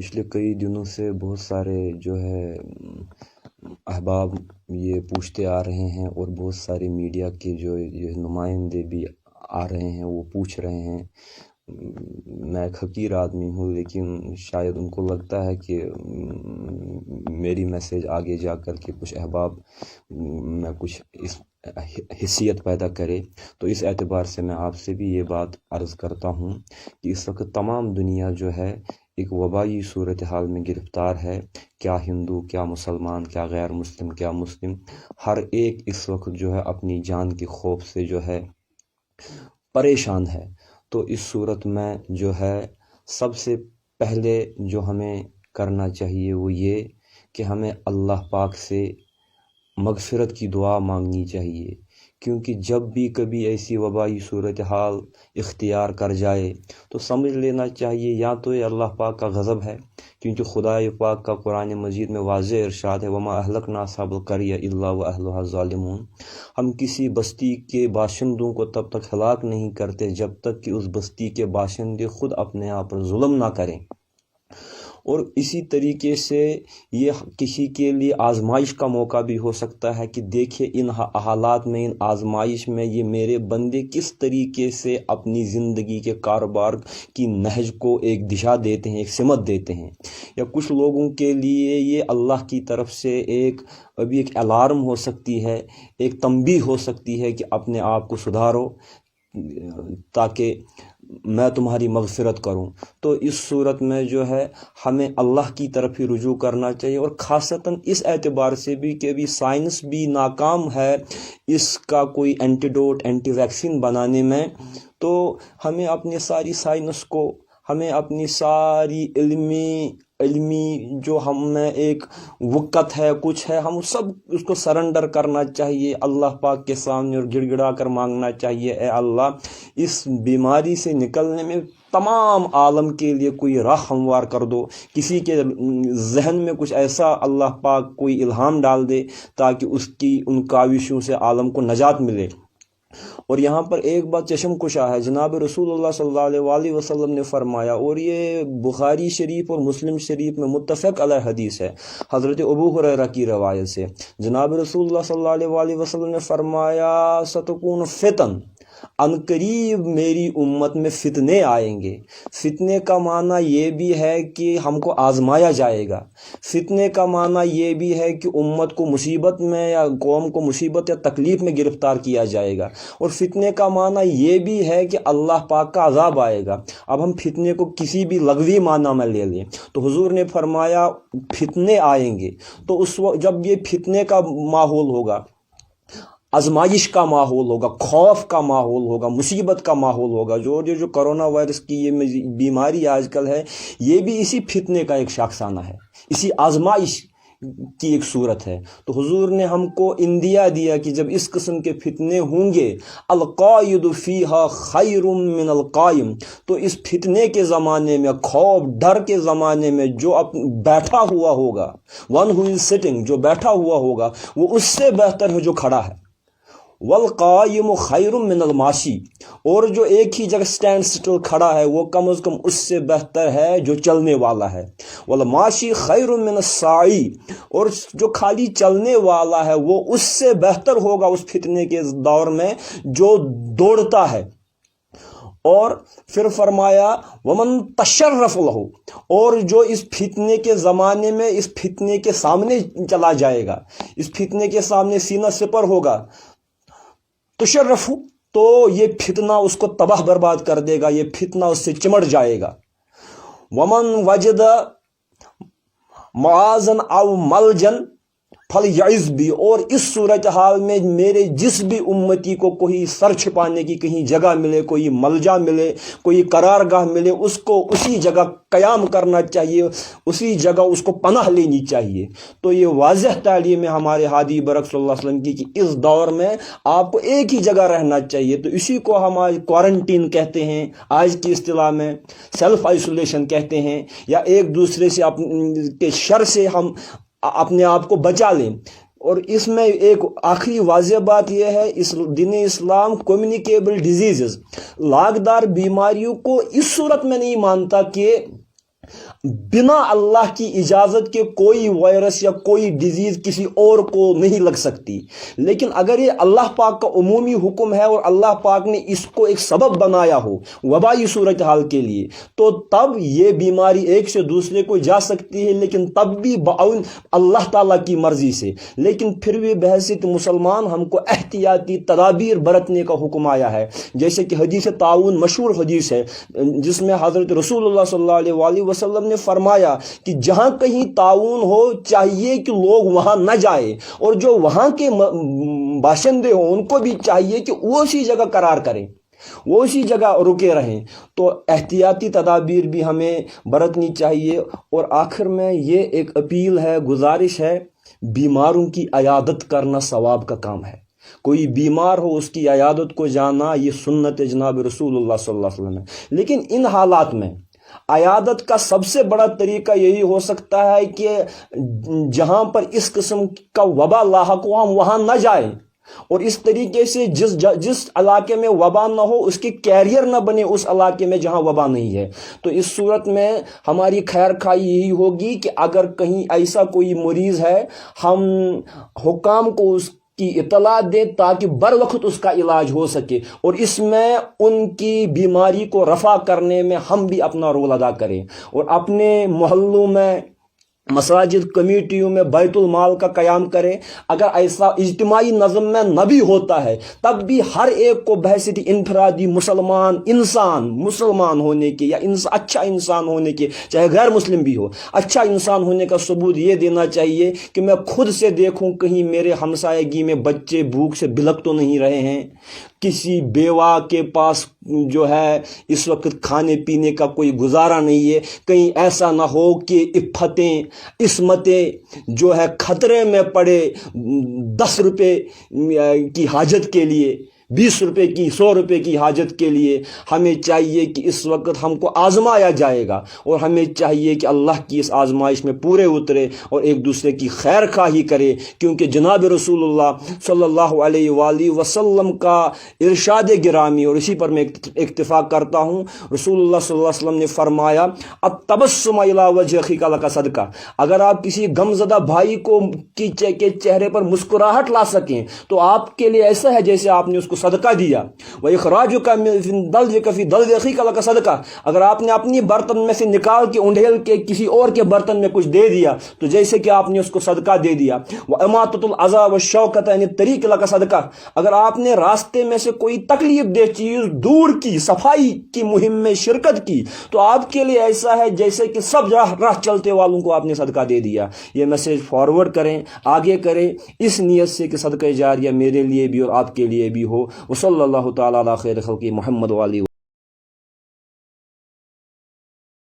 پچھلے کئی دنوں سے بہت سارے جو ہے احباب یہ پوچھتے آ رہے ہیں، اور بہت سارے میڈیا کے جو یہ نمائندے بھی آ رہے ہیں، وہ پوچھ رہے ہیں۔ میں ایک حقیر آدمی ہوں، لیکن شاید ان کو لگتا ہے کہ میری میسیج آگے جا کر کے کچھ احباب میں کچھ اس حیثیت پیدا کرے، تو اس اعتبار سے میں آپ سے بھی یہ بات عرض کرتا ہوں کہ اس وقت تمام دنیا جو ہے ایک وبائی صورتحال میں گرفتار ہے۔ کیا ہندو، کیا مسلمان، کیا غیر مسلم، کیا مسلم، ہر ایک اس وقت جو ہے اپنی جان کے خوف سے جو ہے پریشان ہے۔ تو اس صورت میں جو ہے سب سے پہلے جو ہمیں کرنا چاہیے وہ یہ کہ ہمیں اللہ پاک سے مغفرت کی دعا مانگنی چاہیے، کیونکہ جب بھی کبھی ایسی وبائی صورتحال اختیار کر جائے تو سمجھ لینا چاہیے یا تو یہ اللہ پاک کا غضب ہے، کیونکہ خدا پاک کا قرآن مجید میں واضح ارشاد ہے وَمَا أَهْلَكْنَا أَصْحَابَ الْقَرْيَةِ إِلَّا وَأَهْلُهَا ظَالِمُونَ۔ ہم کسی بستی کے باشندوں کو تب تک ہلاک نہیں کرتے جب تک کہ اس بستی کے باشندے خود اپنے آپ پر ظلم نہ کریں۔ اور اسی طریقے سے یہ کسی کے لیے آزمائش کا موقع بھی ہو سکتا ہے کہ دیکھیں ان حالات میں، ان آزمائش میں یہ میرے بندے کس طریقے سے اپنی زندگی کے کاروبار کی نہج کو ایک دشا دیتے ہیں، ایک سمت دیتے ہیں۔ یا کچھ لوگوں کے لیے یہ اللہ کی طرف سے ایک الارم ہو سکتی ہے، ایک تنبیہ ہو سکتی ہے کہ اپنے آپ کو سدھارو تاکہ میں تمہاری مغفرت کروں۔ تو اس صورت میں جو ہے ہمیں اللہ کی طرف ہی رجوع کرنا چاہیے، اور خاصتاً اس اعتبار سے بھی کہ ابھی سائنس بھی ناکام ہے اس کا کوئی اینٹیڈوٹ، اینٹی ویکسین بنانے میں۔ تو ہمیں اپنی ساری سائنس کو، ہمیں اپنی ساری علمی جو ہم میں ایک وقت ہے، کچھ ہے، ہم سب اس کو سرنڈر کرنا چاہیے اللہ پاک کے سامنے، اور گڑ گڑا کر مانگنا چاہیے اے اللہ اس بیماری سے نکلنے میں تمام عالم کے لیے کوئی راہ ہموار کر دو، کسی کے ذہن میں کچھ ایسا اللہ پاک کوئی الہام ڈال دے تاکہ اس کی ان کاوشوں سے عالم کو نجات ملے۔ اور یہاں پر ایک بات چشم کشا ہے، جناب رسول اللہ صلی اللہ علیہ وسلم نے فرمایا، اور یہ بخاری شریف اور مسلم شریف میں متفق علیہ حدیث ہے، حضرت ابو ہریرہ کی روایت سے، جناب رسول اللہ صلی اللہ علیہ وسلم نے فرمایا ستکون فتن، ان قریب میری امت میں فتنے آئیں گے۔ فتنے کا معنی یہ بھی ہے کہ ہم کو آزمایا جائے گا، فتنے کا معنی یہ بھی ہے کہ امت کو مصیبت میں یا قوم کو مصیبت یا تکلیف میں گرفتار کیا جائے گا، اور فتنے کا معنی یہ بھی ہے کہ اللہ پاک کا عذاب آئے گا۔ اب ہم فتنے کو کسی بھی لغوی معنی میں لے لیں تو حضور نے فرمایا فتنے آئیں گے، تو اس وقت جب یہ فتنے کا ماحول ہوگا، آزمائش کا ماحول ہوگا، خوف کا ماحول ہوگا، مصیبت کا ماحول ہوگا، جو کرونا وائرس کی یہ بیماری آج کل ہے، یہ بھی اسی فتنے کا ایک شاخسانہ ہے، اسی آزمائش کی ایک صورت ہے۔ تو حضور نے ہم کو اندیا دیا کہ جب اس قسم کے فتنے ہوں گے، القائد فیہا خیر من القائم، تو اس فتنے کے زمانے میں، خوف ڈر کے زمانے میں جو بیٹھا ہوا ہوگا، ون ہو از سٹنگ، جو بیٹھا ہوا ہوگا وہ اس سے بہتر ہے جو کھڑا ہے۔ والقائم خیر من الماشی، اور جو ایک ہی جگہ سٹینڈ سٹل کھڑا ہے وہ کم از کم اس سے بہتر ہے جو چلنے والا ہے۔ والماشی خیر من الساعی، اور جو خالی چلنے والا ہے وہ اس سے بہتر ہوگا اس فتنے کے دور میں جو دوڑتا ہے۔ اور پھر فرمایا ومن تشرف لہ، اور جو اس فتنے کے زمانے میں اس فتنے کے سامنے چلا جائے گا، اس فتنے کے سامنے سینہ سپر ہوگا، تشرف، تو یہ فتنہ اس کو تباہ برباد کر دے گا، یہ فتنہ اس سے چمٹ جائے گا۔ ومن وجد معاذن او ملجن فلیعذ بھی، اور اس صورتحال میں میرے جس بھی امتی کو کوئی سر چھپانے کی کہیں جگہ ملے، کوئی ملجا ملے، کوئی قرار گاہ ملے، اس کو اسی جگہ قیام کرنا چاہیے، اسی جگہ اس کو پناہ لینی چاہیے۔ تو یہ واضح تعلیم ہے ہمارے ہادی برک صلی اللہ علیہ وسلم کی کہ اس دور میں آپ کو ایک ہی جگہ رہنا چاہیے۔ تو اسی کو ہم آج کوارنٹین کہتے ہیں، آج کی اصطلاح میں سیلف آئسولیشن کہتے ہیں، یا ایک دوسرے سے کے شر سے ہم اپنے آپ کو بچا لیں۔ اور اس میں ایک آخری واضح بات یہ ہے، اس دین اسلام کمیونیکیبل ڈیزیزز، لاگدار بیماریوں کو اس صورت میں نہیں مانتا کہ بنا اللہ کی اجازت کے کوئی وائرس یا کوئی ڈیزیز کسی اور کو نہیں لگ سکتی، لیکن اگر یہ اللہ پاک کا عمومی حکم ہے اور اللہ پاک نے اس کو ایک سبب بنایا ہو وبائی صورتحال کے لیے، تو تب یہ بیماری ایک سے دوسرے کو جا سکتی ہے، لیکن تب بھی اللہ تعالیٰ کی مرضی سے۔ لیکن پھر بھی بحیثیت مسلمان ہم کو احتیاطی تدابیر برتنے کا حکم آیا ہے، جیسے کہ حدیث تعاون مشہور حدیث ہے جس میں حضرت رسول اللہ صلی اللہ علیہ وآلہ وسلم نے فرمایا کہ جہاں کہیں تعاون ہو چاہیے کہ لوگ وہاں نہ جائیں، اور جو وہاں کے باشندے ہوں ان کو بھی چاہیے کہ وہ اسی جگہ قرار کریں، وہ اسی جگہ رکے رہیں۔ تو احتیاطی تدابیر بھی ہمیں برتنی چاہیے۔ اور آخر میں یہ ایک اپیل ہے، گزارش ہے، بیماروں کی عیادت کرنا ثواب کا کام ہے۔ کوئی بیمار ہو اس کی عیادت کو جانا یہ سنت جناب رسول اللہ صلی اللہ علیہ وسلم ہے۔ لیکن ان حالات میں عیادت کا سب سے بڑا طریقہ یہی ہو سکتا ہے کہ جہاں پر اس قسم کا وبا لاحق ہو ہم وہاں نہ جائیں، اور اس طریقے سے جس علاقے میں وبا نہ ہو اس کے کیریئر نہ بنے اس علاقے میں جہاں وبا نہیں ہے۔ تو اس صورت میں ہماری خیر خواہی یہی ہوگی کہ اگر کہیں ایسا کوئی مریض ہے ہم حکام کو اس کی اطلاع دیں تاکہ بر وقت اس کا علاج ہو سکے، اور اس میں ان کی بیماری کو رفع کرنے میں ہم بھی اپنا رول ادا کریں، اور اپنے محلوں میں مساجد کمیٹیوں میں بیت المال کا قیام کریں۔ اگر ایسا اجتماعی نظم میں نہ بھی ہوتا ہے تب بھی ہر ایک کو بحیثیت انفرادی مسلمان ہونے کے یا اچھا انسان ہونے کے، چاہے غیر مسلم بھی ہو، اچھا انسان ہونے کا ثبوت یہ دینا چاہیے کہ میں خود سے دیکھوں کہیں میرے ہمسایگی میں بچے بھوک سے بلک تو نہیں رہے ہیں، کسی بیوہ کے پاس جو ہے اس وقت کھانے پینے کا کوئی گزارا نہیں ہے، کہیں ایسا نہ ہو کہ عصمتیں جو ہے خطرے میں پڑے 10 روپے کی حاجت کے لیے، 20 روپے کی 100 روپے کی حاجت کے لیے۔ ہمیں چاہیے کہ اس وقت ہم کو آزمایا جائے گا، اور ہمیں چاہیے کہ اللہ کی اس آزمائش میں پورے اترے اور ایک دوسرے کی خیر خواہی کرے، کیونکہ جناب رسول اللہ صلی اللہ علیہ وآلہ وسلم کا ارشاد گرامی، اور اسی پر میں اکتفا کرتا ہوں، رسول اللہ صلی اللہ علیہ وسلم نے فرمایا التبسم الی وجہ اخیک لک صدقہ۔ اگر آپ کسی غمزدہ بھائی کو کے چہرے پر مسکراہٹ لا سکیں تو آپ کے لیے ایسا ہے جیسے آپ نے اس کو صدقہ دیا۔ وَإِخْرَاجُكَ مِنْ ضَلْعِكَ فِي ضَلْعِ أَخِيكَ لَكَ صَدْقَةٌ۔ اگر آپ نے اپنی برتن میں سے نکال کے انڈھیل کے کسی اور کے برتن میں کچھ دے دیا تو جیسے کہ آپ نے اس کو صدقہ دے دیا۔ وَإِمَاطَةُ الْأَذَى وَالشَّوْكَةَ عَنِ الطَّرِيقِ لَكَ صَدْقَةٌ۔ اگر آپ نے راستے میں سے کوئی تکلیف دہ چیز دور کی، صفائی کی مہم میں شرکت کی، تو آپ کے لیے ایسا ہے جیسے کہ سب راہ چلتے والوں کو آپ نے صدقہ دے دیا۔ یہ میسج فارورڈ کریں، آگے کریں، اس نیت سے کہ صدقہ جاریہ میرے لیے بھی اور آپ کے لیے بھی ہو۔ وصلی اللہ تعالیٰ علی خیر خلقہ محمد وعلی